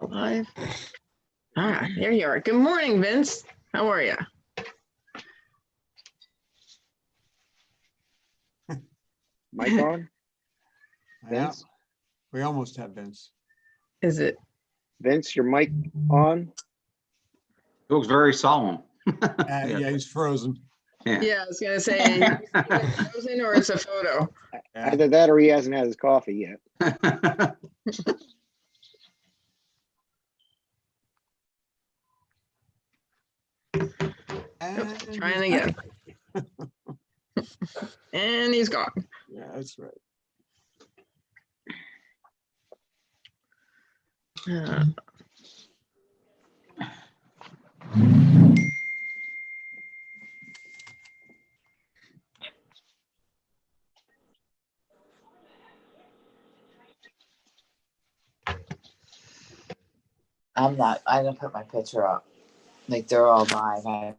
Live. There you are. Good morning, Vince. How are you? Mic on? Vince? Yeah, we almost have Vince. Is it? Vince, your mic on? It looks very solemn. Yeah, he's frozen. Yeah, I was gonna say, is it frozen or it's a photo. Yeah. Either that or he hasn't had his coffee yet. And Trying again. And he's gone. yeah, that's right. Uh, I didn't put my picture up. Like they're all live.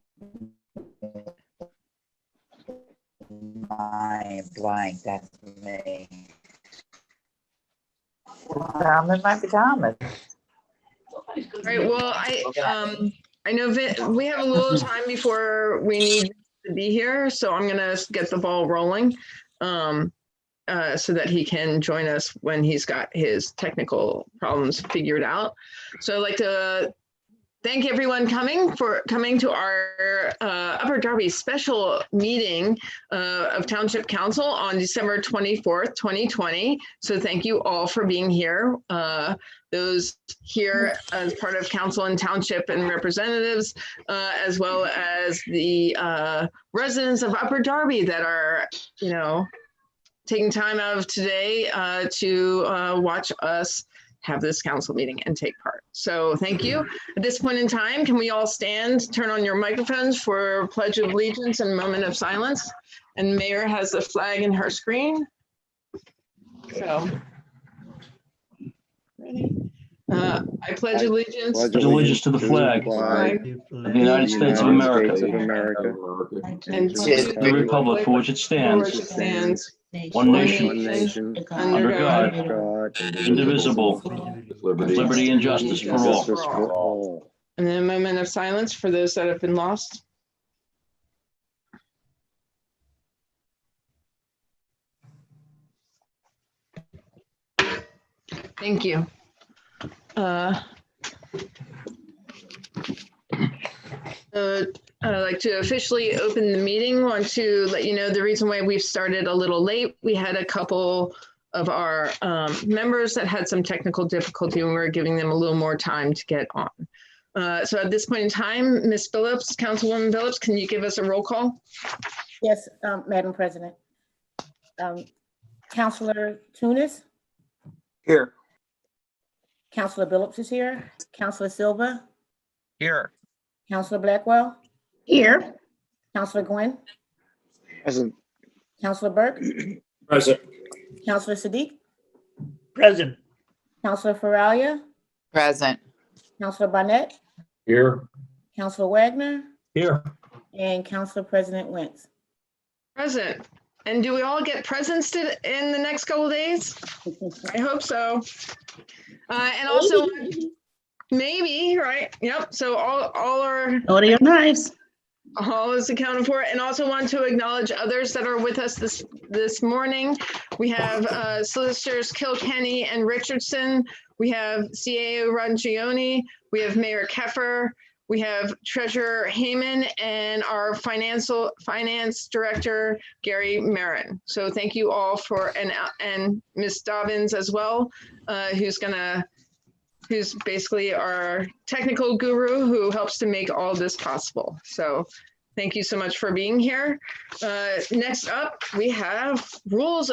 My blank, that's me. I'm in my pajamas. All right, well, I know we have a little time before we need to be here, so I'm gonna get the ball rolling so that he can join us when he's got his technical problems figured out. So I'd like to thank everyone coming to our Upper Darby special meeting of Township Council on December 24th, 2020. So thank you all for being here. Those here as part of council and township and representatives, as well as the residents of Upper Darby that are, taking time out of today to watch us have this council meeting and take part. So thank you. At this point in time, can we all stand, turn on your microphones for Pledge of Allegiance and moment of silence? And Mayor has the flag in her screen. So, ready? I pledge allegiance. Pledge allegiance to the flag of the United States of America And to the republic for which it stands, one nation, under God, indivisible, with liberty and justice for all. And then a moment of silence for those that have been lost. Thank you. I'd like to officially open the meeting. Want to let you know the reason why we've started a little late. We had a couple of our members that had some technical difficulty, and we're giving them a little more time to get on. So at this point in time, Ms. Phillips, Councilwoman Phillips, can you give us a roll call? Yes, Madam President. Councilor Tunis, Here. Councilor Billups is here, Councilor Silva, Here. Councilor Blackwell, Here. Councilor Gwynn, Present. Councilor Burke, Present. Councilor Sadiq, Present. Councilor Faralia, Present. Councilor Barnett, Here. Councilor Wagner, Here. and Councilor President Wentz. Present. And do we all get presents in the next couple of days? I hope so. And also, maybe, right? Yep. So all are Audio nice. all is accounted for. And also want to acknowledge others that are with us this morning. We have solicitors Kilkenny and Richardson. We have CAO Rangioni. We have Mayor Keffer. We have Treasurer Heyman and our finance director, Gary Marin. So thank you all and Ms. Dobbins as well, who's basically our technical guru who helps to make all this possible. So thank you so much for being here. Next up, we have rules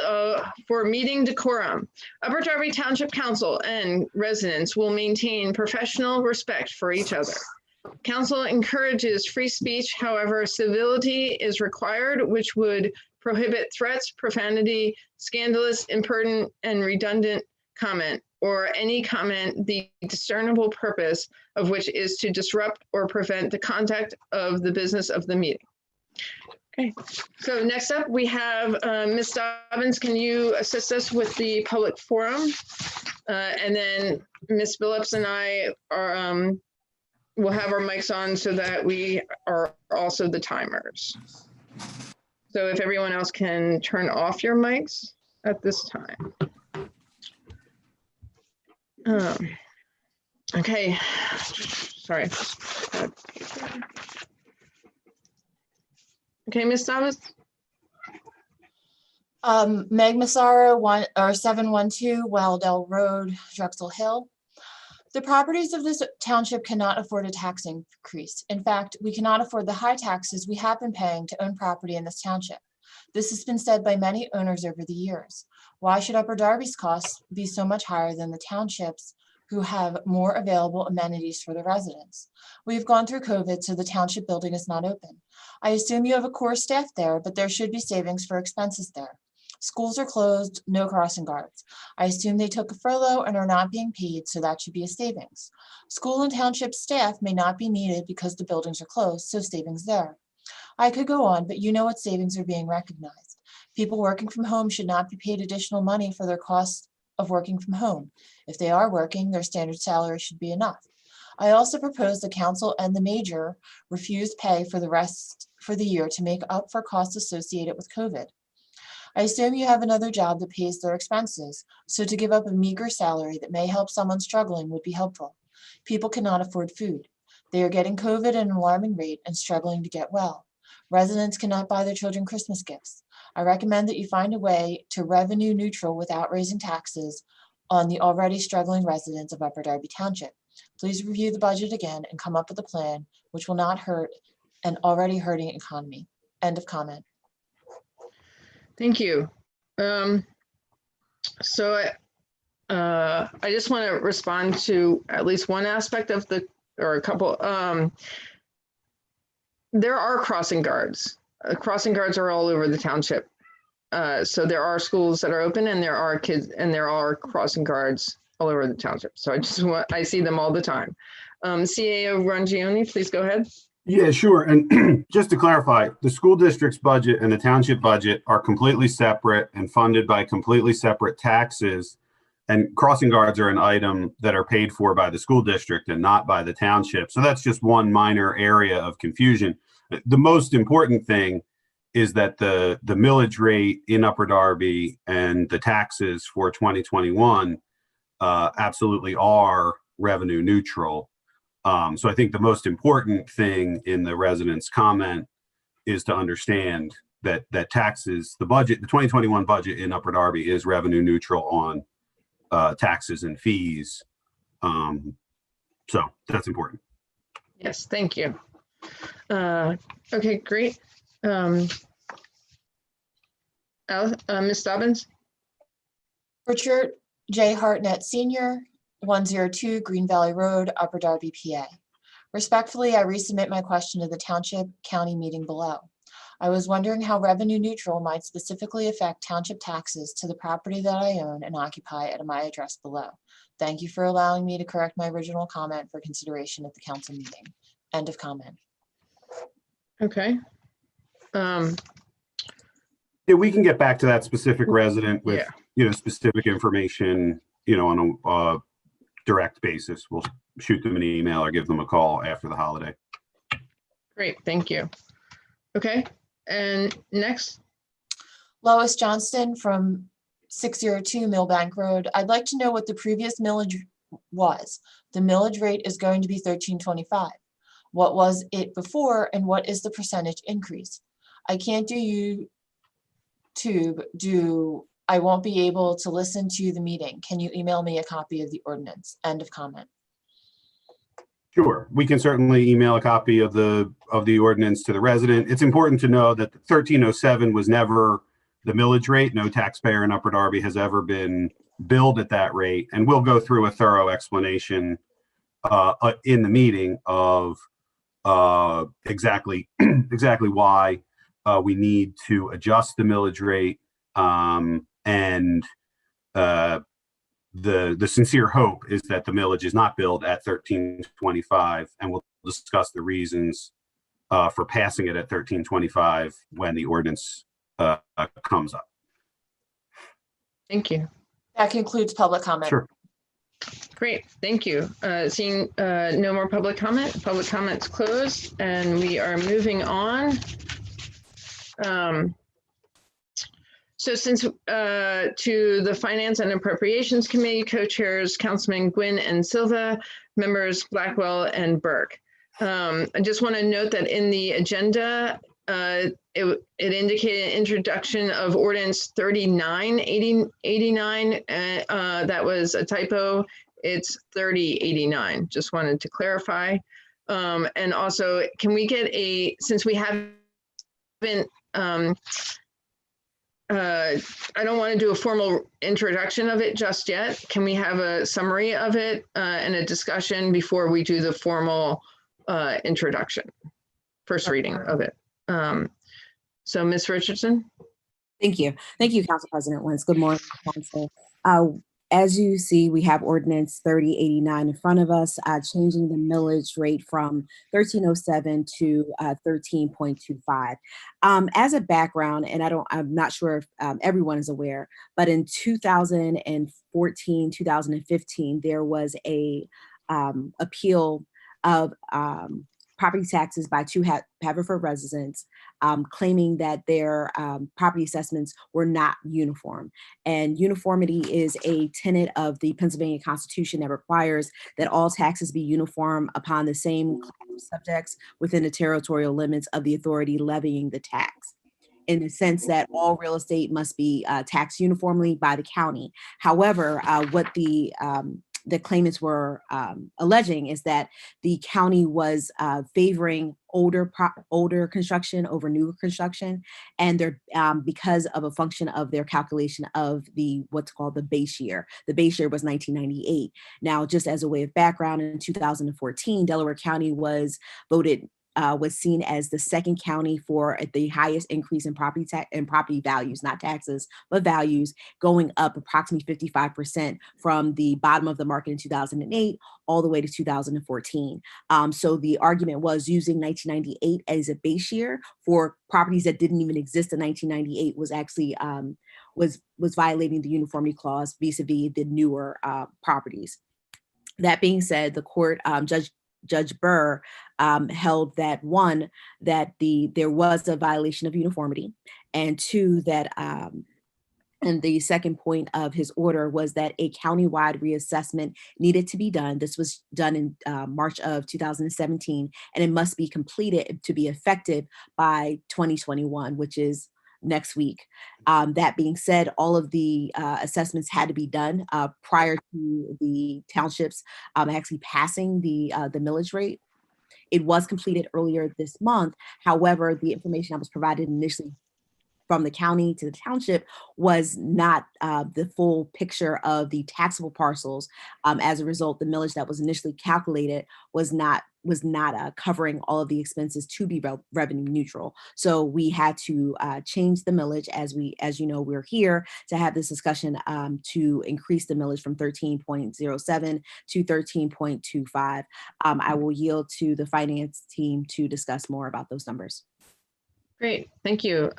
for meeting decorum. Upper Darby Township Council and residents will maintain professional respect for each other. Council encourages free speech, however, civility is required, which would prohibit threats, profanity, scandalous, impertinent, and redundant comment, or any comment the discernible purpose of which is to disrupt or prevent the conduct of the business of the meeting. Okay, so next up we have Ms. Dobbins. Can you assist us with the public forum? And then Ms. Phillips and I are, will have our mics on so that we are also the timers. So if everyone else can turn off your mics at this time. Okay, sorry. Okay, Ms. Thomas? Meg Massaro, 712 Wildell Road, Drexel Hill. The properties of this township cannot afford a tax increase. In fact, we cannot afford the high taxes we have been paying to own property in this township. This has been said by many owners over the years. Why should Upper Darby's costs be so much higher than the townships who have more available amenities for the residents? We've gone through COVID, so the township building is not open. I assume you have a core staff there, but there should be savings for expenses there. Schools are closed, no crossing guards. I assume they took a furlough and are not being paid, so that should be a savings. School and township staff may not be needed because the buildings are closed, so savings there. I could go on, but you know what savings are being recognized. People working from home should not be paid additional money for their costs of working from home. If they are working, their standard salary should be enough. I also propose the council and the major refuse pay for the rest for the year to make up for costs associated with COVID. I assume you have another job that pays their expenses, so to give up a meager salary that may help someone struggling would be helpful. People cannot afford food. They are getting COVID at an alarming rate and struggling to get well. Residents cannot buy their children Christmas gifts. I recommend that you find a way to revenue neutral without raising taxes on the already struggling residents of Upper Darby Township. Please review the budget again and come up with a plan which will not hurt an already hurting economy. End of comment. Thank you. I just want to respond to at least one aspect of or a couple. There are crossing guards. Crossing guards are all over the township. So there are schools that are open and there are kids and there are crossing guards all over the township. So I see them all the time. CAO Rangione, please go ahead. Yeah, sure. And just to clarify, the school district's budget and the township budget are completely separate and funded by completely separate taxes. And crossing guards are an item that are paid for by the school district and not by the township. So that's just one minor area of confusion. The most important thing is that the millage rate in Upper Darby and the taxes for 2021 absolutely are revenue neutral. So I think the most important thing in the residents' comment is to understand that taxes, the 2021 budget in Upper Darby is revenue neutral on taxes and fees. So that's important. Yes, thank you. Okay, great. Ms. Dobbins? Richard J. Hartnett Sr., 102 Green Valley Road, Upper Darby, PA. Respectfully, I resubmit my question to the Township County meeting below. I was wondering how revenue neutral might specifically affect township taxes to the property that I own and occupy at my address below. Thank you for allowing me to correct my original comment for consideration at the council meeting. End of comment. Okay. Yeah, we can get back to that specific resident with, specific information, on a direct basis. We'll shoot them an email or give them a call after the holiday. Great, thank you. Okay, and next. Lois Johnston from 602 Millbank Road. I'd like to know what the previous millage was. The millage rate is going to be $13.25. What was it before and what is the percentage increase? I can't do YouTube. I won't be able to listen to the meeting. Can you email me a copy of the ordinance? End of comment. Sure, we can certainly email a copy of the ordinance to the resident. It's important to know that 1307 was never the millage rate. No taxpayer in Upper Darby has ever been billed at that rate, and we'll go through a thorough explanation in the meeting of exactly why we need to adjust the millage rate, and the sincere hope is that the millage is not billed at $13.25, and we'll discuss the reasons for passing it at $13.25 when the ordinance comes up. Thank you. That concludes public comment. Sure. Great, thank you. Seeing no more public comment's closed, and we are moving on. So since to the Finance and Appropriations Committee, co-chairs Councilman Gwynn and Silva, members Blackwell and Burke. I just want to note that in the agenda, it indicated introduction of Ordinance 3989. That was a typo. It's 3089. Just wanted to clarify. And also, can we get since we haven't, I don't want to do a formal introduction of it just yet. Can we have a summary of it and a discussion before we do the formal introduction, first reading of it? So Ms. Richardson? Thank you. Thank you, Council President Wentz. Good morning, Council. As you see, we have Ordinance 3089 in front of us, changing the millage rate from 1307 to 13.25. As a background, and I'm not sure if everyone is aware, but in 2014, 2015, there was a appeal of property taxes by two Haverford residents, claiming that their property assessments were not uniform. And uniformity is a tenet of the Pennsylvania Constitution that requires that all taxes be uniform upon the same subjects within the territorial limits of the authority levying the tax, in the sense that all real estate must be taxed uniformly by the county. However, what the claimants were alleging is that the county was favoring older construction over newer construction, and they're because of a function of their calculation of what's called the base year. The base year was 1998. Now, just as a way of background, in 2014, Delaware County was seen as the second county for the highest increase in property values, not taxes, but values, going up approximately 55% from the bottom of the market in 2008 all the way to 2014. So the argument was using 1998 as a base year for properties that didn't even exist in 1998 was actually was violating the uniformity clause vis-a-vis the newer properties. That being said, the court, Judge Burr held that, one, that there was a violation of uniformity, and two, that and the second point of his order was that a countywide reassessment needed to be done. This was done in March of 2017, and it must be completed to be effective by 2021, which is next week. That being said, all of the assessments had to be done prior to the townships actually passing the millage rate. It was completed earlier this month. However, the information that was provided initially from the county to the township was not the full picture of the taxable parcels. As a result, the millage that was initially calculated was not covering all of the expenses to be revenue neutral. So we had to change the millage. As you know, we're here to have this discussion to increase the millage from 13.07 to 13.25. I will yield to the finance team to discuss more about those numbers. Great, thank you.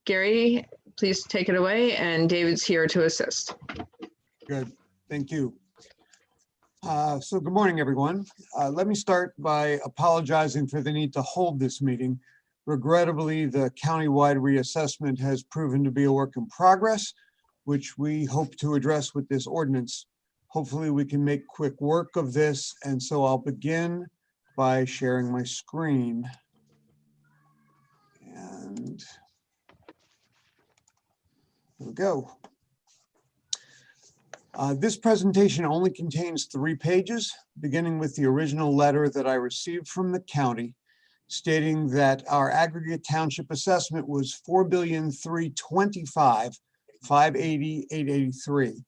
Gary, please take it away, and David's here to assist. Good, thank you. So good morning, everyone. Let me start by apologizing for the need to hold this meeting. Regrettably, the countywide reassessment has proven to be a work in progress, which we hope to address with this ordinance. Hopefully we can make quick work of this, and so I'll begin by sharing my screen. And here we go. This presentation only contains 3 pages, beginning with the original letter that I received from the county, stating that our aggregate township assessment was $4,325,580,883.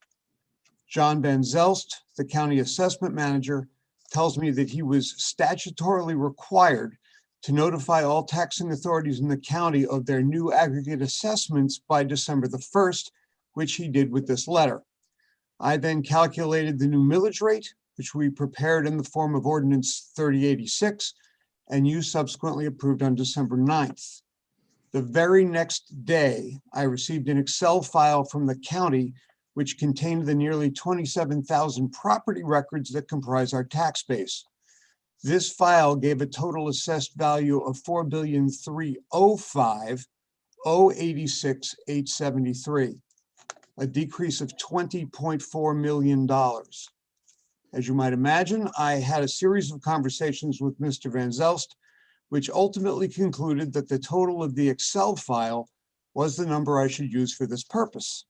John Ben Zelst, the county assessment manager, tells me that he was statutorily required to notify all taxing authorities in the county of their new aggregate assessments by December the 1st, which he did with this letter. I then calculated the new millage rate, which we prepared in the form of Ordinance 3086, and you subsequently approved on December 9th. The very next day, I received an Excel file from the county which contained the nearly 27,000 property records that comprise our tax base. This file gave a total assessed value of $4,305,086,873, a decrease of $20.4 million. As you might imagine, I had a series of conversations with Mr. Van Zelst, which ultimately concluded that the total of the Excel file was the number I should use for this purpose.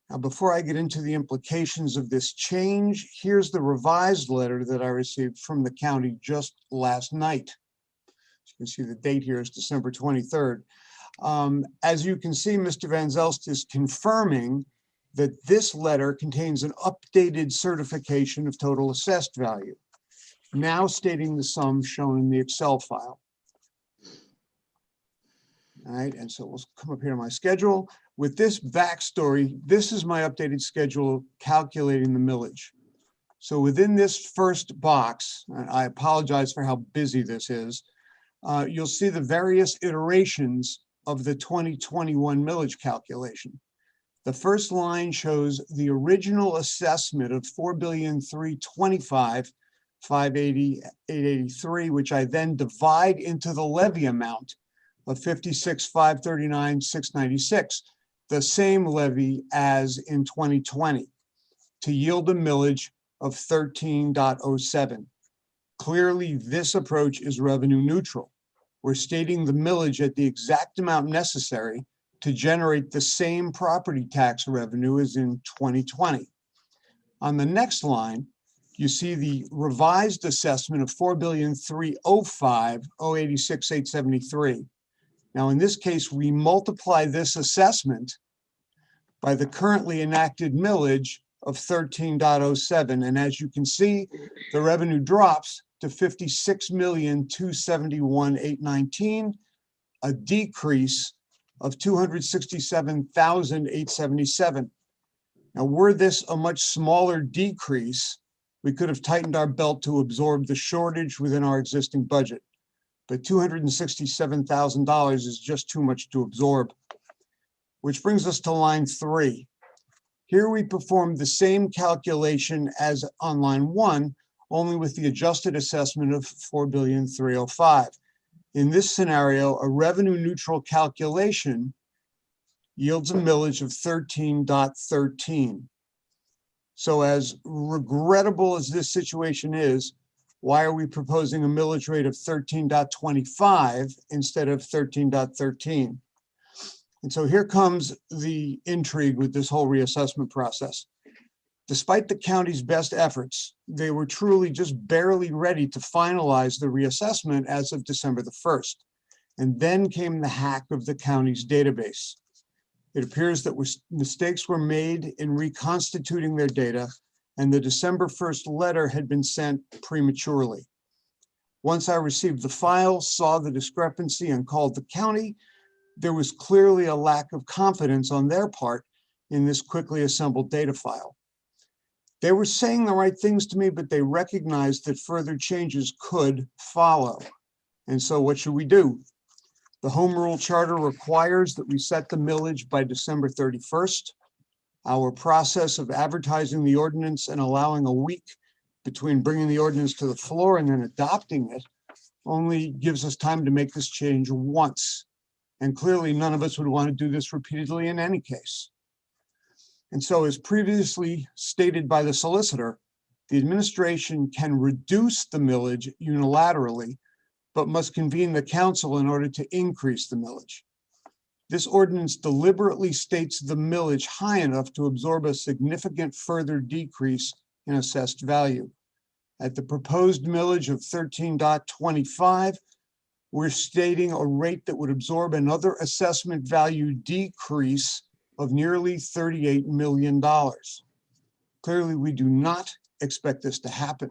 Now, before I get into the implications of this change, here's the revised letter that I received from the county just last night. As you can see, the date here is December 23rd. As you can see, Mr. Van Zelst is confirming that this letter contains an updated certification of total assessed value, now stating the sum shown in the Excel file. All right, and so we'll come up here to my schedule. With this backstory, this is my updated schedule calculating the millage. So within this first box, and I apologize for how busy this is, you'll see the various iterations of the 2021 millage calculation. The first line shows the original assessment of $4,325,580,883, which I then divide into the levy amount of $56,539,696, the same levy as in 2020, to yield a millage of 13.07. Clearly, this approach is revenue neutral. We're stating the millage at the exact amount necessary to generate the same property tax revenue as in 2020. On the next line, you see the revised assessment of $4,305,086,873. Now, in this case, we multiply this assessment by the currently enacted millage of 13.07. And as you can see, the revenue drops to $56,271,819, a decrease of $267,877. Now, were this a much smaller decrease, we could have tightened our belt to absorb the shortage within our existing budget. But $267,000 is just too much to absorb. Which brings us to line 3. Here we performed the same calculation as on line 1, only with the adjusted assessment of $4,305,000. In this scenario, a revenue neutral calculation yields a millage of 13.13. So as regrettable as this situation is, why are we proposing a millage rate of 13.25 instead of 13.13? And so here comes the intrigue with this whole reassessment process. Despite the county's best efforts, they were truly just barely ready to finalize the reassessment as of December the 1st. And then came the hack of the county's database. It appears that mistakes were made in reconstituting their data, and the December 1st letter had been sent prematurely. Once I received the file, saw the discrepancy, and called the county, there was clearly a lack of confidence on their part in this quickly assembled data file. They were saying the right things to me, but they recognized that further changes could follow. And so what should we do? The Home Rule Charter requires that we set the millage by December 31st. Our process of advertising the ordinance and allowing a week between bringing the ordinance to the floor and then adopting it only gives us time to make this change once. And clearly, none of us would want to do this repeatedly in any case. And so, as previously stated by the solicitor, the administration can reduce the millage unilaterally, but must convene the council in order to increase the millage. This ordinance deliberately states the millage high enough to absorb a significant further decrease in assessed value. At the proposed millage of 13.25, we're stating a rate that would absorb another assessment value decrease of nearly $38 million. Clearly, we do not expect this to happen.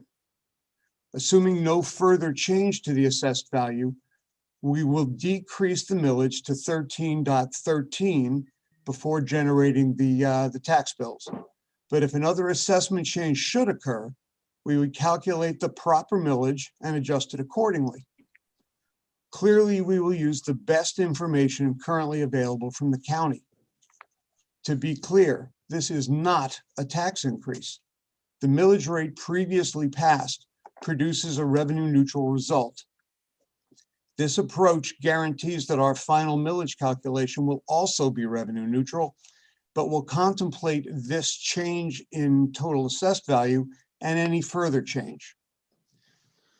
Assuming no further change to the assessed value, we will decrease the millage to 13.13 before generating the tax bills. But if another assessment change should occur, we would calculate the proper millage and adjust it accordingly. Clearly, we will use the best information currently available from the county. To be clear, this is not a tax increase. The millage rate previously passed produces a revenue neutral result. This approach guarantees that our final millage calculation will also be revenue neutral, but will contemplate this change in total assessed value and any further change.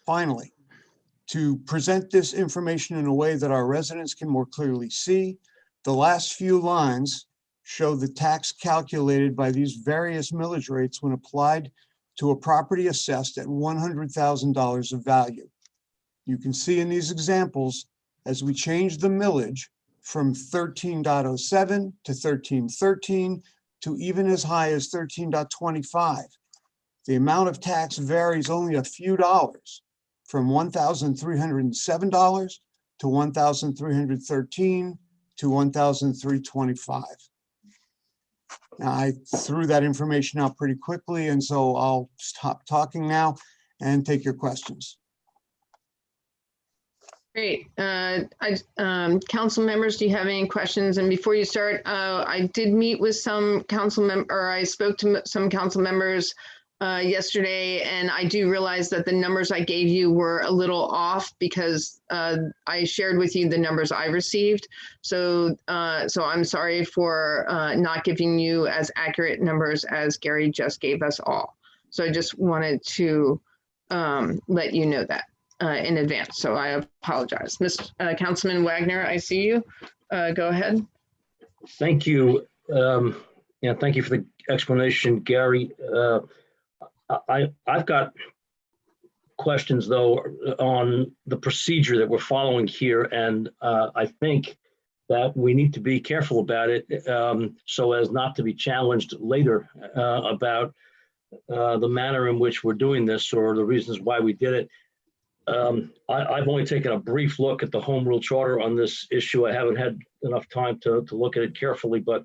Finally, to present this information in a way that our residents can more clearly see, the last few lines show the tax calculated by these various millage rates when applied to a property assessed at $100,000 of value. You can see in these examples, as we change the millage from 13.07 to 13.13 to even as high as 13.25, the amount of tax varies only a few dollars, from $1,307 to $1,313 to $1,325. Now, I threw that information out pretty quickly, and so I'll stop talking now and take your questions. Great. Council members, do you have any questions? And before you start, I did meet with some I spoke to some council members yesterday, and I do realize that the numbers I gave you were a little off because I shared with you the numbers I received. So I'm sorry for not giving you as accurate numbers as Gary just gave us all. So I just wanted to let you know that in advance. So I apologize. Councilman Wagner, I see you. Go ahead. Thank you. Thank you for the explanation, Gary. I've got questions, though, on the procedure that we're following here, and I think that we need to be careful about it so as not to be challenged later about the manner in which we're doing this or the reasons why we did it. I've only taken a brief look at the Home Rule Charter on this issue. I haven't had enough time to look at it carefully, but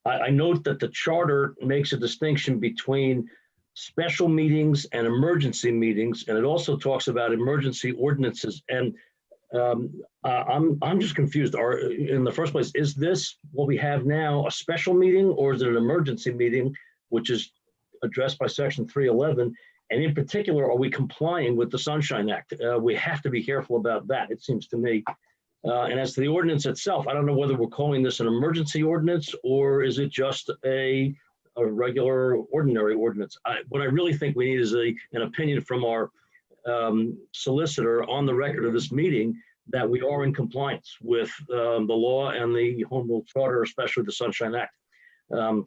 I note that the charter makes a distinction between special meetings and emergency meetings, and it also talks about emergency ordinances. And I'm just confused. In the first place, is this what we have now, a special meeting, or is it an emergency meeting, which is addressed by Section 311? And in particular, are we complying with the Sunshine Act? We have to be careful about that, it seems to me. And as to the ordinance itself, I don't know whether we're calling this an emergency ordinance or is it just a regular ordinary ordinance. What I really think we need is an opinion from our solicitor on the record of this meeting that we are in compliance with the law and the Home Rule Charter, especially the Sunshine Act.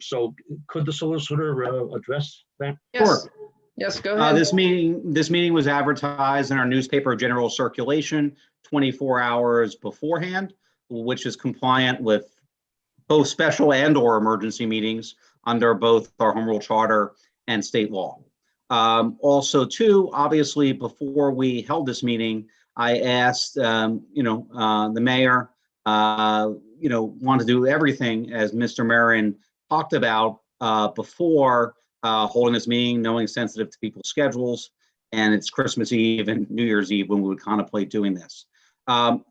So could the solicitor address that? Yes. Sure. Yes, go ahead. This meeting was advertised in our newspaper of general circulation 24 hours beforehand, which is compliant with both special and/or emergency meetings under both our Home Rule Charter and state law. Also, too, obviously, before we held this meeting, I asked, the mayor, wanted to do everything as Mr. Marin talked about before holding this meeting, knowing sensitive to people's schedules, and it's Christmas Eve and New Year's Eve when we would contemplate doing this.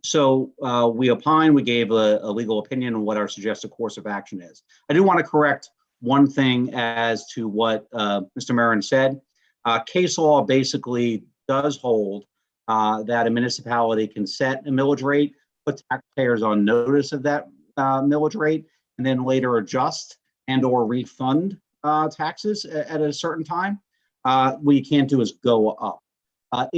So we opined, we gave a legal opinion on what our suggested course of action is. I do want to correct one thing as to what Mr. Marin said. Case law basically does hold that a municipality can set a millage rate, put taxpayers on notice of that millage rate, and then later adjust and or refund taxes at a certain time. What you can't do is go up. And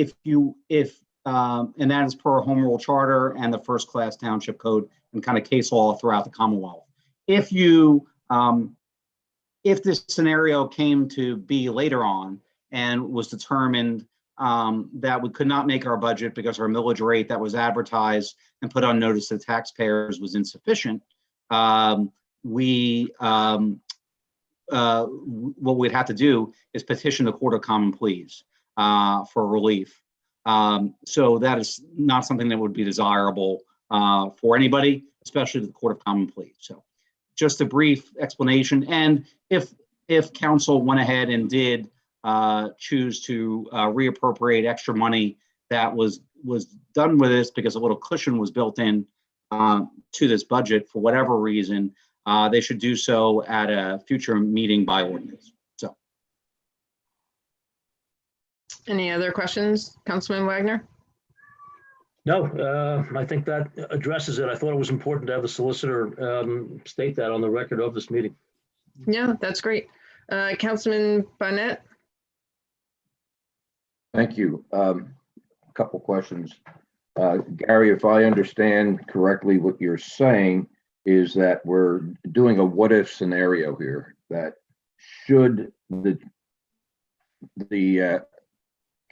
that is per Home Rule Charter and the First Class Township Code and kind of case law throughout the Commonwealth. If this scenario came to be later on and was determined that we could not make our budget because our millage rate that was advertised and put on notice to taxpayers was insufficient, what we'd have to do is petition the Court of Common Pleas for relief. So that is not something that would be desirable for anybody, especially the Court of Common Pleas. So just a brief explanation. And if council went ahead and did choose to reappropriate extra money that was done with this because a little cushion was built in to this budget for whatever reason, they should do so at a future meeting by ordinance. So, Any other questions, Councilman Wagner? No, I think that addresses it. I thought it was important to have the solicitor state that on the record of this meeting. Yeah, that's great. Councilman Barnett? Thank you. A couple questions. Gary, if I understand correctly, what you're saying is that we're doing a what if scenario here, that should the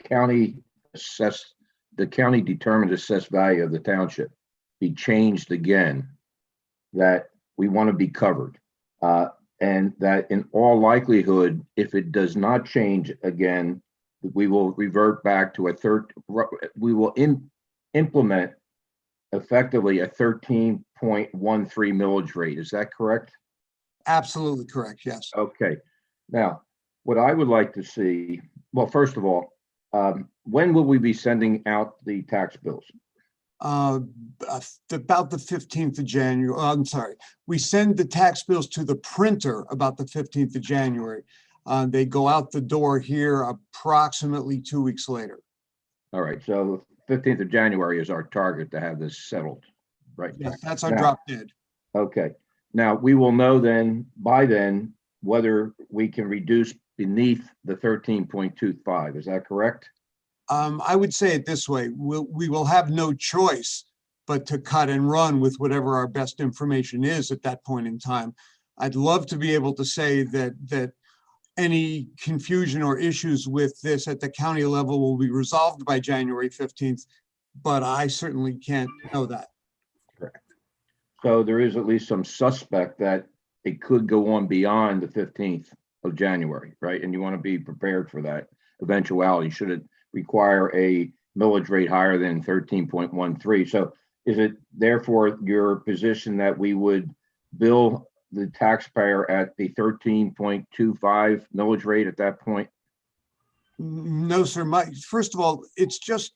county determined assessed value of the township be changed again, that we want to be covered. And that in all likelihood, if it does not change again, we will revert back to implement effectively a 13.13 millage rate. Is that correct? Absolutely correct, yes. Okay. Now, what I would like to see, well, first of all, when will we be sending out the tax bills? About the 15th of January. I'm sorry. We send the tax bills to the printer about the 15th of January. They go out the door here approximately 2 weeks later. All right. So 15th of January is our target to have this settled, right? Yes, that's our Now, drop dead. Okay. Now, we will know then, by then, whether we can reduce beneath the 13.25. Is that correct? I would say it this way, we will have no choice but to cut and run with whatever our best information is at that point in time. I'd love to be able to say that any confusion or issues with this at the county level will be resolved by January 15th, but I certainly can't know that. Correct. So there is at least some suspect that it could go on beyond the 15th of January, right? And you want to be prepared for that eventuality should it require a millage rate higher than 13.13. So is it therefore your position that we would bill the taxpayer at the 13.25 millage rate at that point? No, sir. First of all, it's just,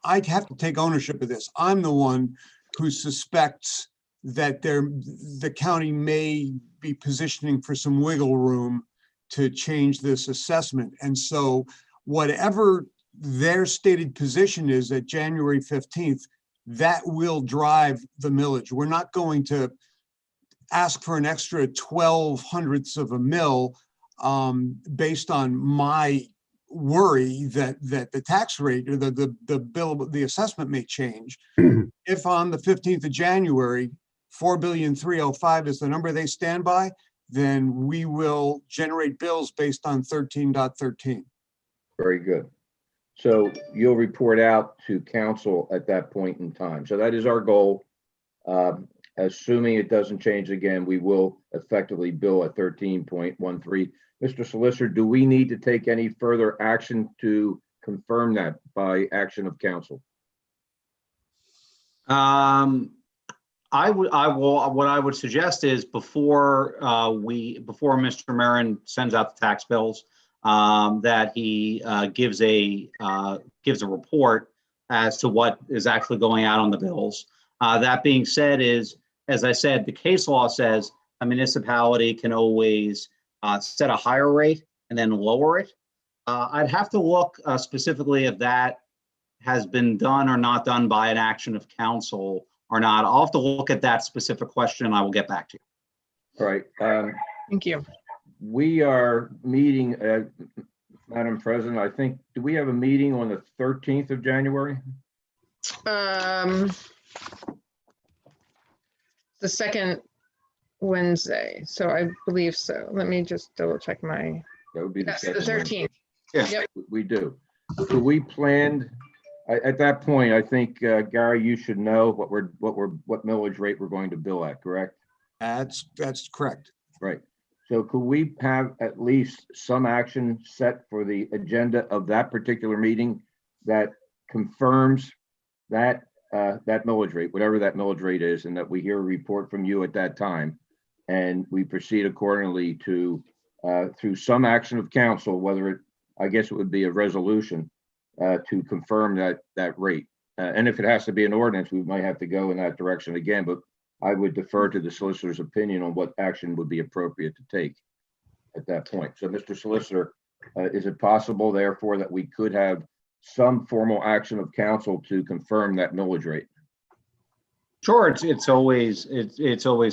I'd have to take ownership of this. I'm the one who suspects that the county may be positioning for some wiggle room to change this assessment. And so whatever their stated position is at January 15th, that will drive the millage. We're not going to ask for an extra 12 hundredths of a mil based on my worry that the tax rate or the assessment may change. If on the 15th of January, 4,305,000 is the number they stand by, then we will generate bills based on 13.13. Very good. So you'll report out to council at that point in time. So that is our goal. Assuming it doesn't change again, we will effectively bill at 13.13. Mr. Solicitor, do we need to take any further action to confirm that by action of council? what I would suggest is before Mr. Marin sends out the tax bills, that he gives a report as to what is actually going out on the bills. That being said, as I said, the case law says a municipality can always set a higher rate and then lower it. I'd have to look specifically if that has been done or not done by an action of council or not. I'll have to look at that specific question and I will get back to you. All right. Thank you. We are meeting, Madam President, I think, do we have a meeting on the 13th of January? The second Wednesday, so I believe so. Let me just double check my, That would be the that's the second Wednesday. 13th. Yeah, Yep. we do. So we planned, at that point, I think, Gary, you should know what millage rate we're going to bill at, correct? That's correct. Right. So could we have at least some action set for the agenda of that particular meeting that confirms that that millage rate, whatever that millage rate is, and that we hear a report from you at that time, and we proceed accordingly to through some action of council, whether it, I guess it would be a resolution to confirm that rate. And if it has to be an ordinance, we might have to go in that direction again, but I would defer to the solicitor's opinion on what action would be appropriate to take at that point. So, Mr. Solicitor, is it possible therefore that we could have some formal action of council to confirm that millage rate? Sure, it's always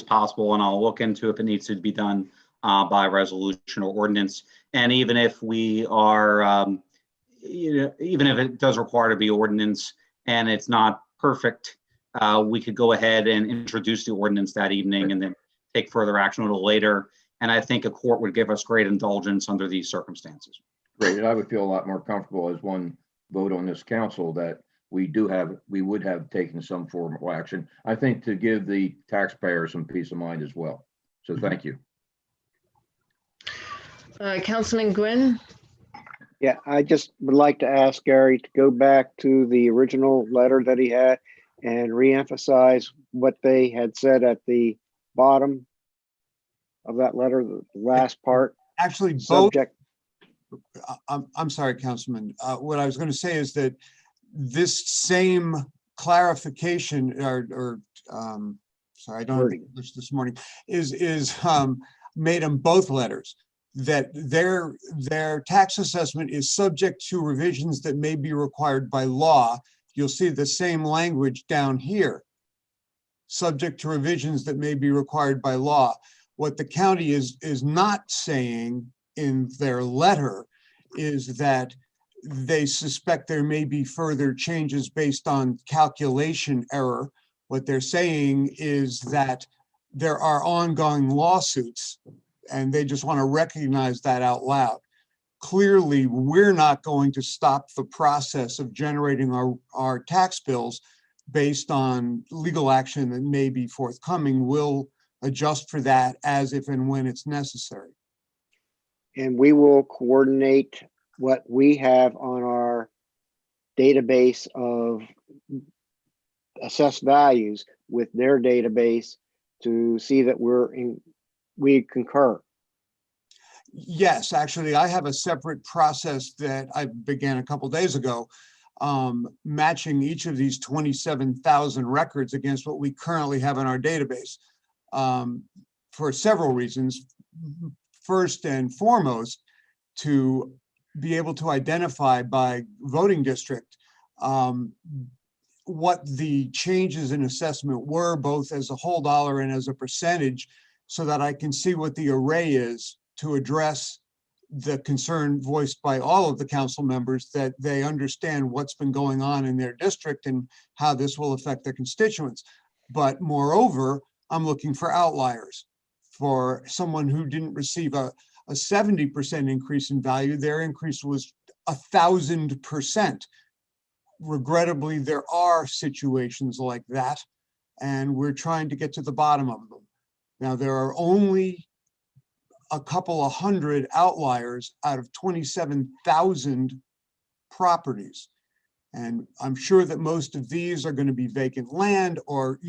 possible, and I'll look into if it needs to be done by resolution or ordinance. And even if we are, even if it does require to be ordinance and it's not perfect, we could go ahead and introduce the ordinance that evening and then take further action a little later. And I think a court would give us great indulgence under these circumstances. Great, and I would feel a lot more comfortable as one vote on this council that we would have taken some form of action. I think to give the taxpayer some peace of mind as well. So thank you. Councilman Gwynn? Yeah, I just would like to ask Gary to go back to the original letter that he had and reemphasize what they had said at the bottom of that letter, the last part. Actually, both. Subject. I'm sorry, Councilman. What I was going to say is that this same clarification sorry, I don't have English this morning, is made in both letters, that their tax assessment is subject to revisions that may be required by law. You'll see the same language down here, subject to revisions that may be required by law. What the county is not saying in their letter is that they suspect there may be further changes based on calculation error. What they're saying is that there are ongoing lawsuits, and they just want to recognize that out loud. Clearly, we're not going to stop the process of generating our tax bills based on legal action that may be forthcoming. We'll adjust for that as if and when it's necessary. And we will coordinate what we have on our database of assessed values with their database to see that we concur. Yes, actually, I have a separate process that I began a couple days ago, matching each of these 27,000 records against what we currently have in our database, for several reasons. First and foremost, to be able to identify by voting district what the changes in assessment were, both as a whole dollar and as a percentage, so that I can see what the array is to address the concern voiced by all of the council members, that they understand what's been going on in their district and how this will affect their constituents. But moreover, I'm looking for outliers. For someone who didn't receive a 70% increase in value, their increase was 1,000%. Regrettably, there are situations like that, and we're trying to get to the bottom of them. Now, there are only a couple of hundred outliers out of 27,000 properties. And I'm sure that most of these are going to be vacant land or,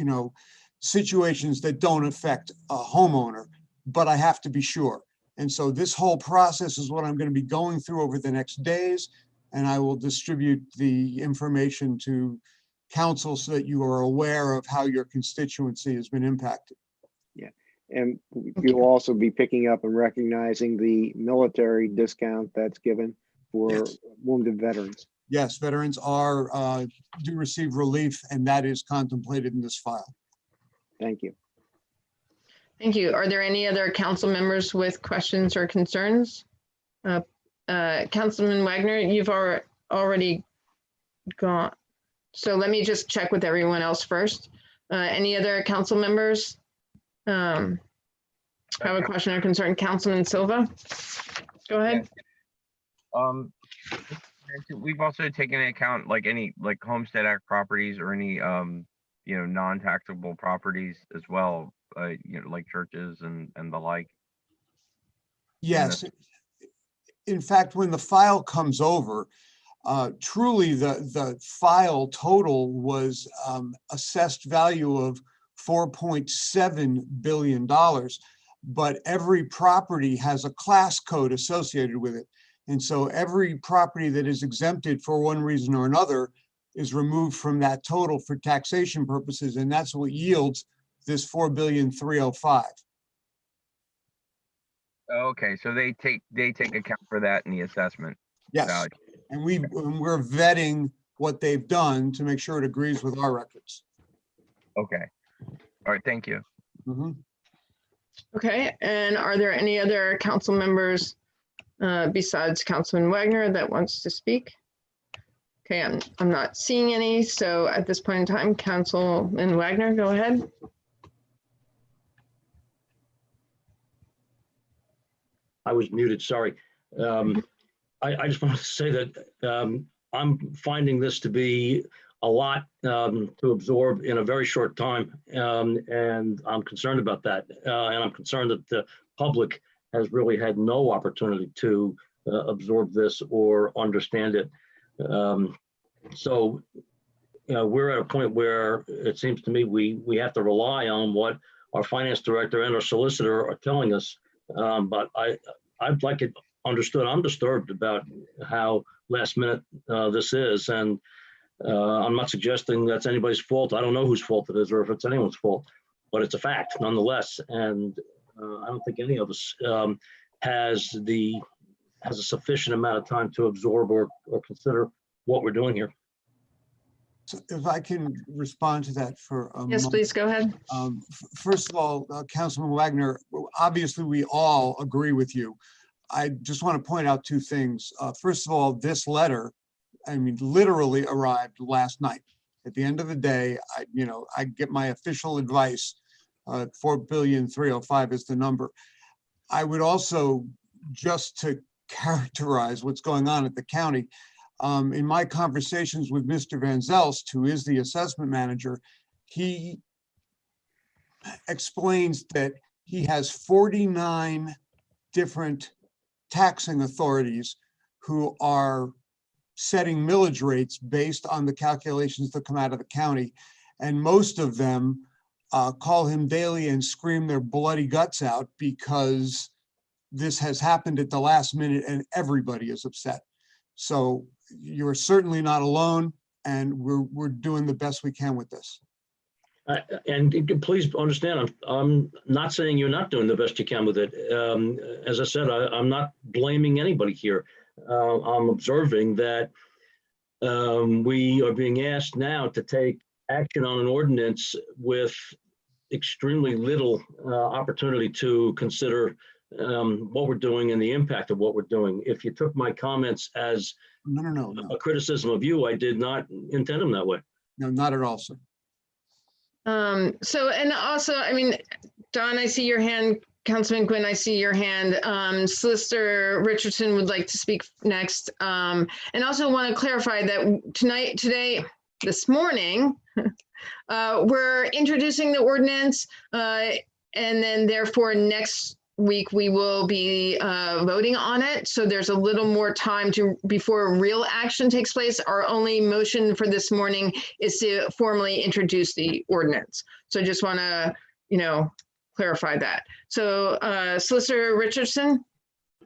situations that don't affect a homeowner, but I have to be sure. And so this whole process is what I'm going to be going through over the next days, and I will distribute the information to council so that you are aware of how your constituency has been impacted. Yeah, and you'll also be picking up and recognizing the military discount that's given for wounded veterans. Yes, veterans do receive relief, and that is contemplated in this file. Thank you. Thank you. Are there any other council members with questions or concerns? Councilman Wagner, you've already gone. So let me just check with everyone else first. Any other council members have a question or concern? Councilman Silva, go ahead. We've also taken into account any Homestead Act properties or any non-taxable properties as well, like churches and the like. Yes. In fact, when the file comes over, truly the file total was assessed value of $4.7 billion, but every property has a class code associated with it. And so every property that is exempted for one reason or another is removed from that total for taxation purposes, and that's what yields this 4,305,000,000. Okay, so they take account for that in the assessment. Yes, value. and we're vetting what they've done to make sure it agrees with our records. Okay. All right, thank you. Mhm. Okay, and are there any other council members besides Councilman Wagner that wants to speak? Okay, I'm not seeing any, so at this point in time, Councilman Wagner, go ahead. I was muted, sorry. I just wanted to say that I'm finding this to be a lot to absorb in a very short time. And I'm concerned about that. And I'm concerned that the public has really had no opportunity to absorb this or understand it. So, we're at a point where it seems to me we have to rely on what our finance director and our solicitor are telling us. But I'd like it understood. I'm disturbed about how last minute this is. And I'm not suggesting that's anybody's fault. I don't know whose fault it is or if it's anyone's fault, but it's a fact nonetheless. And I don't think any of us has a sufficient amount of time to absorb or consider what we're doing here. So if I can respond to that for a moment. Yes, please, go ahead. First of all, Councilman Wagner, obviously we all agree with you. I just want to point out two things. First of all, this letter, I mean, literally arrived last night. At the end of the day, I get my official advice. 4,305,000,000 is the number. I would also, just to characterize what's going on at the county, in my conversations with Mr. Van Zelst, who is the assessment manager, he explains that he has 49 different taxing authorities who are setting millage rates based on the calculations that come out of the county. And most of them call him daily and scream their bloody guts out because this has happened at the last minute and everybody is upset. So you're certainly not alone, and we're doing the best we can with this. And please understand, I'm not saying you're not doing the best you can with it. As I said, I'm not blaming anybody here. I'm observing that we are being asked now to take action on an ordinance with extremely little opportunity to consider what we're doing and the impact of what we're doing. If you took my comments as No. a criticism of you, I did not intend them that way. No, not at all, sir. So, and also, I mean, Don, I see your hand. Councilman Quinn, I see your hand. Solicitor Richardson would like to speak next. And also want to clarify that this morning, we're introducing the ordinance, and then therefore next week we will be voting on it. So there's a little more time before real action takes place. Our only motion for this morning is to formally introduce the ordinance. So I just want to, clarify that. So Solicitor Richardson.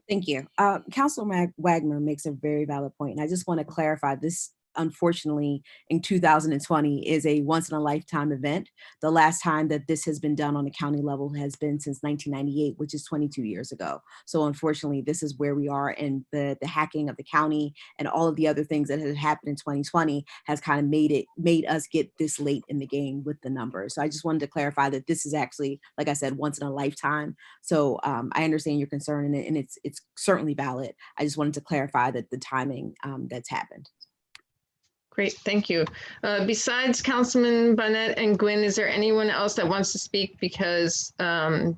Thank you. Councilman Wagner makes a very valid point, and I just want to clarify this. Unfortunately, in 2020 is a once in a lifetime event. The last time that this has been done on the county level has been since 1998, which is 22 years ago. So unfortunately, this is where we are, and the hacking of the county and all of the other things that have happened in 2020 has kind of made us get this late in the game with the numbers. So I just wanted to clarify that this is actually, like I said, once in a lifetime. So I understand your concern, and it's certainly valid. I just wanted to clarify that the timing that's happened. Great, thank you. Besides Councilman Bonnet and Gwynn, is there anyone else that wants to speak? Because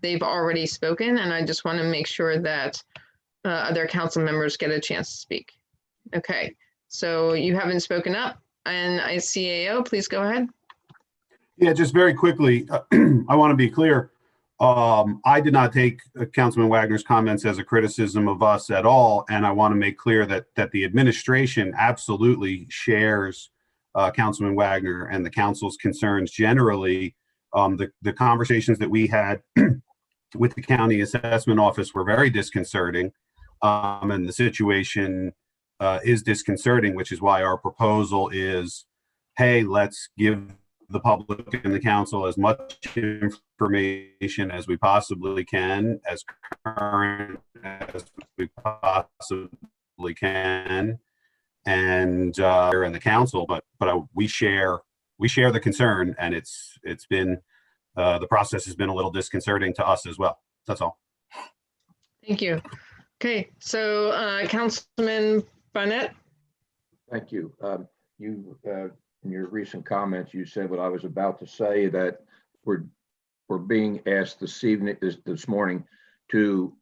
they've already spoken, and I just want to make sure that other council members get a chance to speak. Okay, so you haven't spoken up, and ICAO, please go ahead. Yeah, just very quickly, I want to be clear. I did not take Councilman Wagner's comments as a criticism of us at all, and I want to make clear that the administration absolutely shares Councilman Wagner and the council's concerns generally. The conversations that we had with the county assessment office were very disconcerting, and the situation is disconcerting, which is why our proposal is, hey, let's give the public and the council as much information as we possibly can, as current as we possibly can, and the council. But we share the concern, and it's been the process has been a little disconcerting to us as well. That's all. Thank you. Okay, so Councilman Barnett. Thank you. In your recent comments, you said what I was about to say, that we're being asked this morning to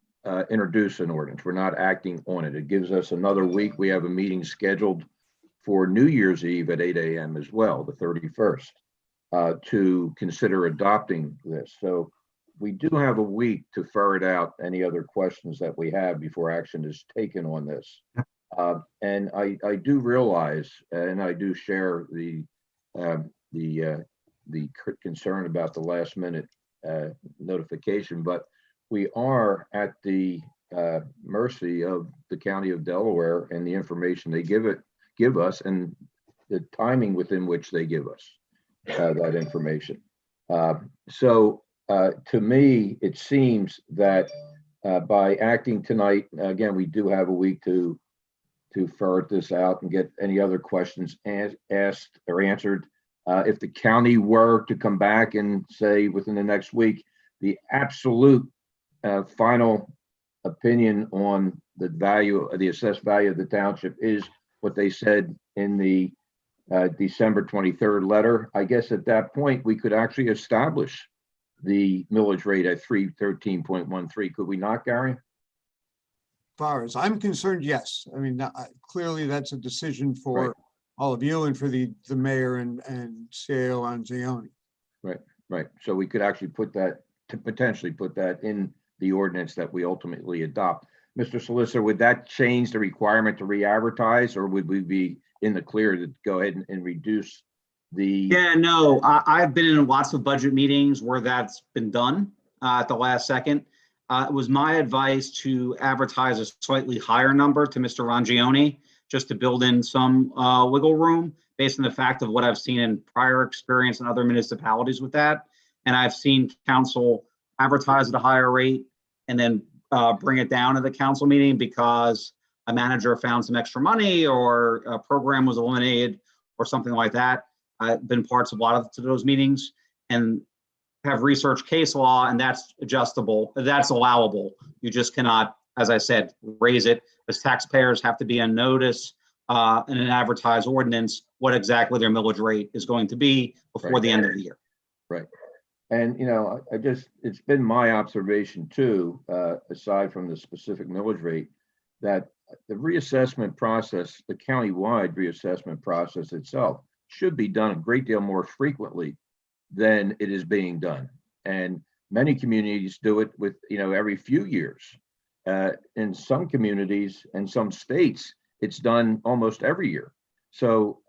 introduce an ordinance. We're not acting on it. It gives us another week. We have a meeting scheduled for New Year's Eve at 8 a.m. as well, the 31st, to consider adopting this. So we do have a week to ferret out any other questions that we have before action is taken on this. And I do realize, and I do share the concern about the last minute notification, but we are at the mercy of the County of Delaware and the information they give us and the timing within which they give us that information. So to me, it seems that by acting tonight, again, we do have a week to ferret this out and get any other questions asked or answered. If the county were to come back and say within the next week, the absolute final opinion on the value, the assessed value of the township is what they said in the December 23rd letter, I guess at that point we could actually establish the millage rate at 313.13. Could we not, Gary? As far as I'm concerned, yes. I mean, clearly that's a decision for Right. all of you and for the mayor and CAO Anzioni. Right. So we could actually potentially put that in the ordinance that we ultimately adopt. Mr. Solicitor, would that change the requirement to re-advertise, or would we be in the clear to go ahead and reduce the? Yeah, no, I've been in lots of budget meetings where that's been done at the last second. It was my advice to advertise a slightly higher number to Mr. Rangione, just to build in some wiggle room based on the fact of what I've seen in prior experience in other municipalities with that. And I've seen council advertise at a higher rate and then bring it down at the council meeting because a manager found some extra money or a program was eliminated or something like that. I've been parts of a lot of those meetings and have researched case law, and that's adjustable. That's allowable. You just cannot, as I said, raise it, as taxpayers have to be on notice in an advertised ordinance what exactly their millage rate is going to be before the end of the year. Right. And, it's been my observation too, aside from the specific millage rate, that the reassessment process, the county-wide reassessment process itself should be done a great deal more frequently than it is being done. And many communities do it with, every few years. In some communities and some states, it's done almost every year. So,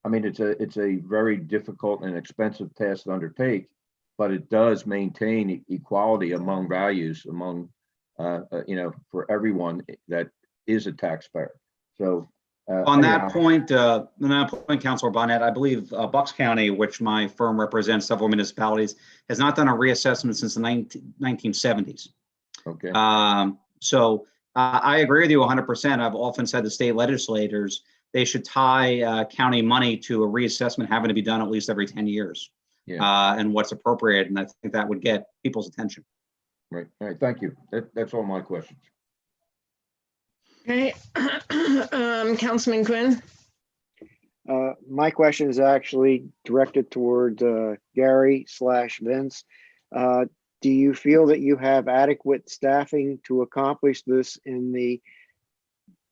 it's a very difficult and expensive task to undertake, but it does maintain equality among values among, for everyone that is a taxpayer. So on that point, Councilor Bonnet, I believe Bucks County, which my firm represents several municipalities, has not done a reassessment since the 1970s. Okay. So I agree with you 100%. I've often said to state legislators, they should tie county money to a reassessment having to be done at least every 10 years. Yeah. And what's appropriate. And I think that would get people's attention. Right. All right. Thank you. That's all my questions. Okay, Councilman Quinn. My question is actually directed toward Gary/Vince. Do you feel that you have adequate staffing to accomplish this in the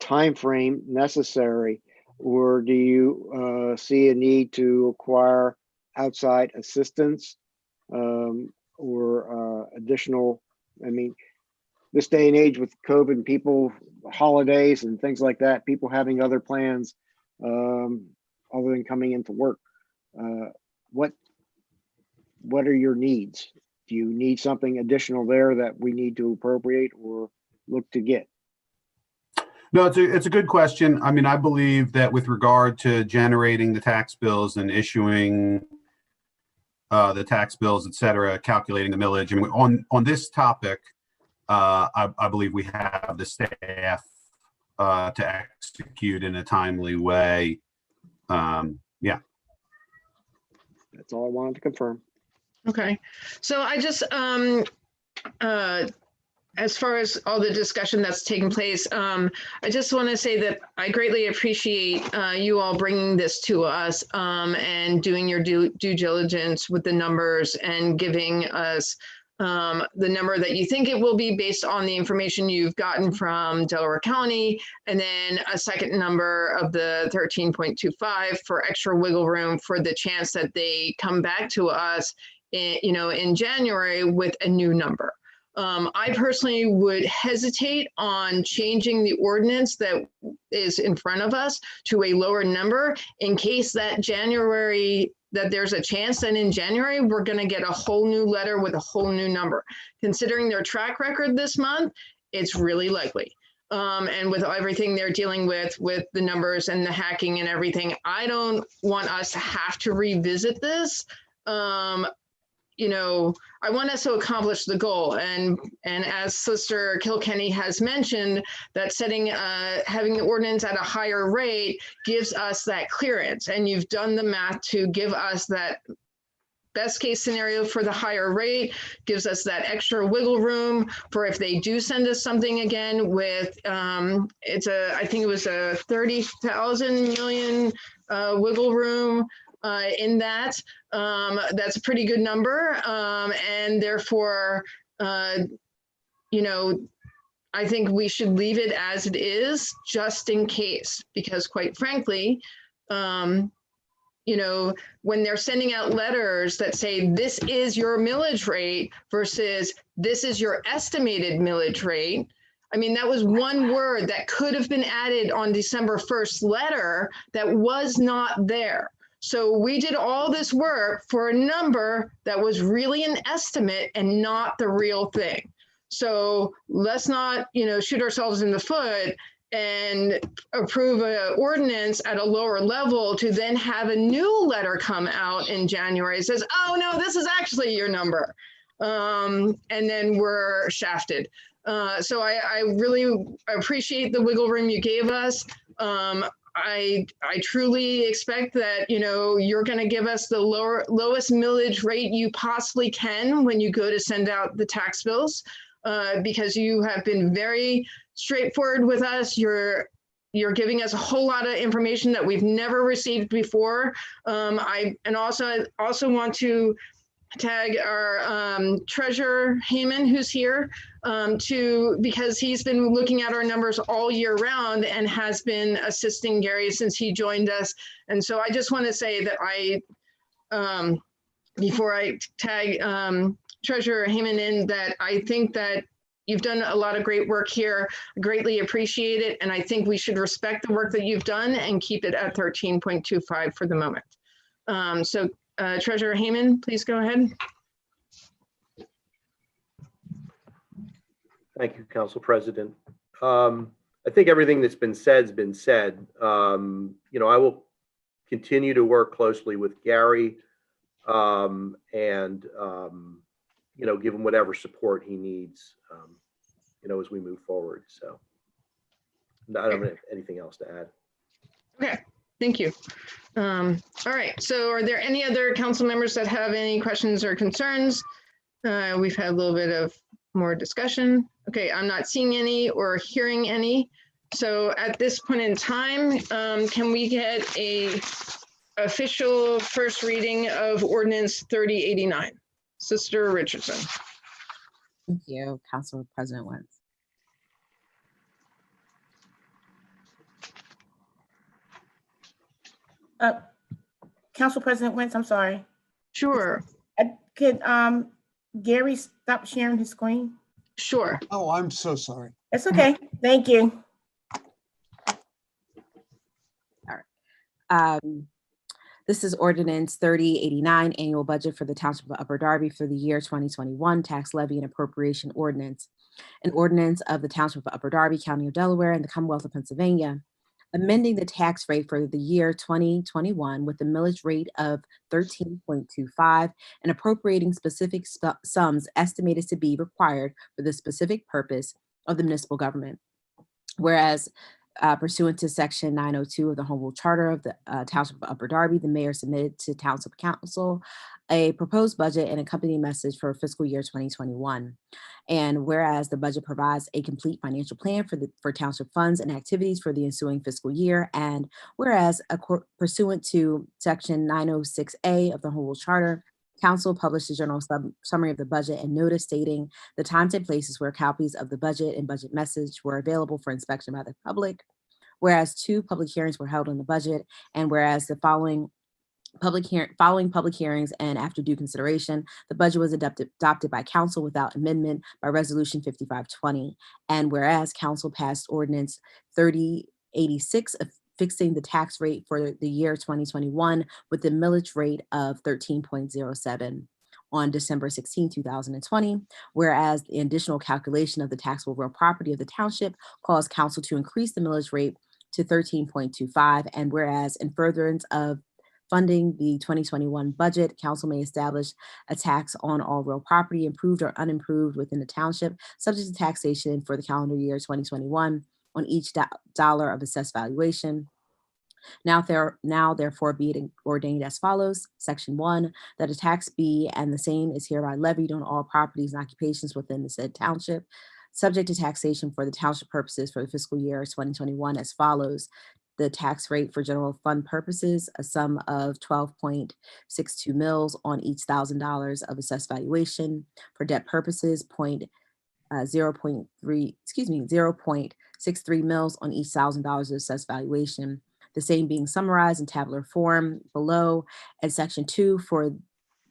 time frame necessary, or do you see a need to acquire outside assistance or additional? This day and age with COVID, people, holidays and things like that, people having other plans other than coming into work. What are your needs? Do you need something additional there that we need to appropriate or look to get? No, it's a good question. I believe that with regard to generating the tax bills and issuing the tax bills, et cetera, calculating the millage. And on this topic, I believe we have the staff to execute in a timely way. Yeah. That's all I wanted to confirm. Okay, so I just, as far as all the discussion that's taken place, I just want to say that I greatly appreciate you all bringing this to us and doing your due diligence with the numbers and giving us the number that you think it will be based on the information you've gotten from Delaware County, and then a second number of the 13.25 for extra wiggle room for the chance that they come back to us in January with a new number. I personally would hesitate on changing the ordinance that is in front of us to a lower number in case that there's a chance that in January, we're going to get a whole new letter with a whole new number. Considering their track record this month, it's really likely. And with everything they're dealing with the numbers and the hacking and everything, I don't want us to have to revisit this. I want us to accomplish the goal. And as Sister Kilkenny has mentioned, that having the ordinance at a higher rate gives us that clearance. And you've done the math to give us that best case scenario for the higher rate, gives us that extra wiggle room for if they do send us something again with, I think it was a 30,000 million wiggle room. In that, that's a pretty good number. And therefore, I think we should leave it as it is just in case, because quite frankly, when they're sending out letters that say, this is your millage rate versus this is your estimated millage rate. I mean, that was one word that could have been added on December 1st letter that was not there. So we did all this work for a number that was really an estimate and not the real thing. So let's not, shoot ourselves in the foot and approve an ordinance at a lower level to then have a new letter come out in January. It says, oh no, this is actually your number. And then we're shafted. So I really appreciate the wiggle room you gave us. I truly expect that, you're going to give us the lowest millage rate you possibly can when you go to send out the tax bills, because you have been very straightforward with us. You're giving us a whole lot of information that we've never received before. I also want to tag our treasurer Heyman, who's here, because he's been looking at our numbers all year round and has been assisting Gary since he joined us. And so I just want to say that before I tag Treasurer Heyman in, that I think that you've done a lot of great work here. I greatly appreciate it. And I think we should respect the work that you've done and keep it at 13.25 for the moment. Treasurer Heyman, please go ahead. Thank you, Council President. I think everything that's been said has been said. I will continue to work closely with Gary and give him whatever support he needs, as we move forward. So I don't have anything else to add. Okay. Thank you. All right. So are there any other council members that have any questions or concerns? We've had a little bit of more discussion. Okay. I'm not seeing any or hearing any. So at this point in time, can we get a official first reading of Ordinance 3089? Sister Richardson. Thank you, Council President Wentz. Council President Wentz, I'm sorry. Sure. Could Gary stop sharing his screen? Sure. Oh, I'm so sorry. It's okay. Thank you. All right. This is Ordinance 3089, Annual Budget for the Township of Upper Darby for the year 2021, Tax Levy and Appropriation Ordinance. An ordinance of the Township of Upper Darby, County of Delaware, and the Commonwealth of Pennsylvania, amending the tax rate for the year 2021 with the millage rate of 13.25 and appropriating specific sums estimated to be required for the specific purpose of the municipal government. Whereas pursuant to Section 902 of the Home Rule Charter of the Township of Upper Darby, the mayor submitted to Township Council a proposed budget and accompanying message for fiscal year 2021. And whereas the budget provides a complete financial plan for township funds and activities for the ensuing fiscal year, and whereas pursuant to Section 906A of the Home Rule Charter, Council published a general summary of the budget and notice stating the times and places where copies of the budget and budget message were available for inspection by the public. Whereas 2 public hearings were held on the budget, and whereas the following public hearings and after due consideration, the budget was adopted by council without amendment by resolution 5520. And whereas council passed ordinance 3086 of fixing the tax rate for the year 2021 with the millage rate of 13.07 on December 16, 2020, whereas the additional calculation of the taxable real property of the township caused council to increase the millage rate to 13.25, and whereas in furtherance of funding the 2021 budget, council may establish a tax on all real property, improved or unimproved within the township, subject to taxation for the calendar year 2021 on each dollar of assessed valuation. Now therefore be it ordained as follows. Section 1, that a tax be and the same is hereby levied on all properties and occupations within the said township, subject to taxation for the township purposes for the fiscal year 2021 as follows. The tax rate for general fund purposes, a sum of 12.62 mils on each $1,000 of assessed valuation. For debt purposes, 0.63 mils on each $1,000 of assessed valuation. The same being summarized in tabular form below. And section 2, for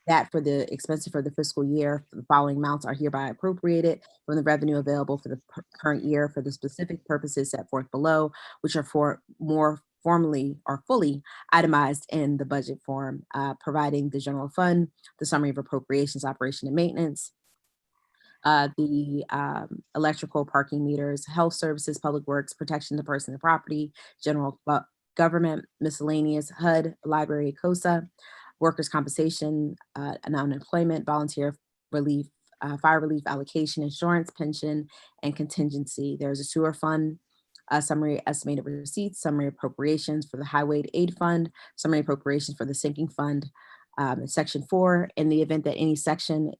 the expenses for the fiscal year, the following amounts are hereby appropriated from the revenue available for the current year for the specific purposes set forth below, which are more formally or fully itemized in the budget form, providing the general fund, the summary of appropriations, operation and maintenance, the electrical, parking meters, health services, public works, protection to person and property, general government, miscellaneous, HUD, library, COSA, workers' compensation, unemployment, volunteer relief, fire relief allocation, insurance, pension, and contingency. There's a sewer fund, summary estimated receipts, summary appropriations for the highway aid fund, summary appropriations for the sinking fund. Section 4, in the event that any section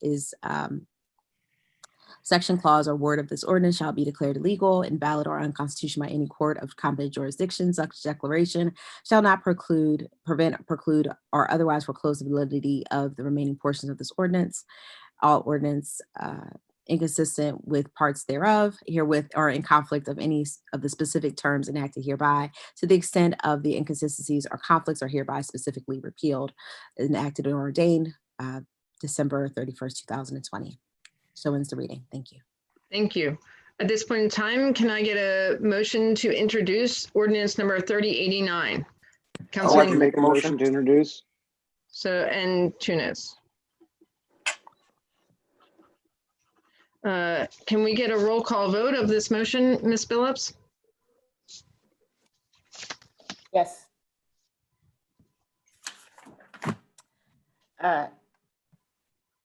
clause or word of this ordinance shall be declared illegal, invalid, or unconstitutional by any court of competent jurisdiction, such declaration shall not preclude, or otherwise foreclose the validity of the remaining portions of this ordinance. All ordinance inconsistent with parts thereof herewith or in conflict of any of the specific terms enacted hereby, to the extent of the inconsistencies or conflicts are hereby specifically repealed, enacted or ordained December 31st, 2020. So ends the reading. Thank you. Thank you. At this point in time, can I get a motion to introduce ordinance number 3089? I'd like to make a motion to introduce. And Tunis. Can we get a roll call vote of this motion, Ms. Billups? Yes.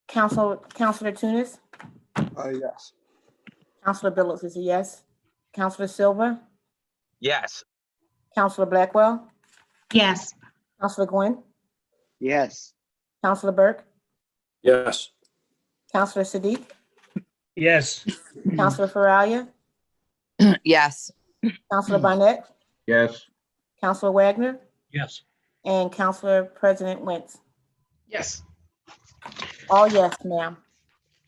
Councilor Tunis? Yes. Councilor Billups is a yes. Councilor Silva? Yes. Councilor Blackwell? Yes. Councilor Gwynn? Yes. Councilor Burke? Yes. Councilor Siddiq? Yes. Councilor Faralia? Yes. Councilor Barnett? Yes. Councilor Wagner? Yes. And Councilor President Wentz? Yes. All yes, ma'am.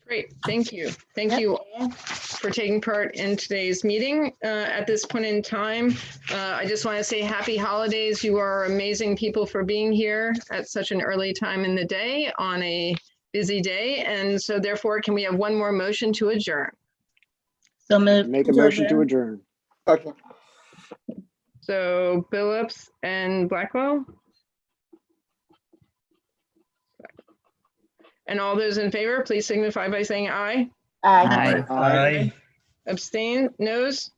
Great. Thank you. Thank you all for taking part in today's meeting. At this point in time, I just want to say happy holidays. You are amazing people for being here at such an early time in the day on a busy day. And so therefore, can we have one more motion to adjourn? So moved. Make a motion to adjourn. Okay. So Billups and Blackwell? And all those in favor, please signify by saying aye. Aye. Aye. Abstain, noes,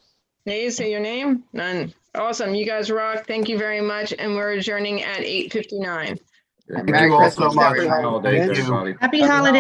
nays, say your name. None. Awesome. You guys rock. Thank you very much. And we're adjourning at 8:59. Thank you all so much. Happy holidays. Thank you. Happy holidays.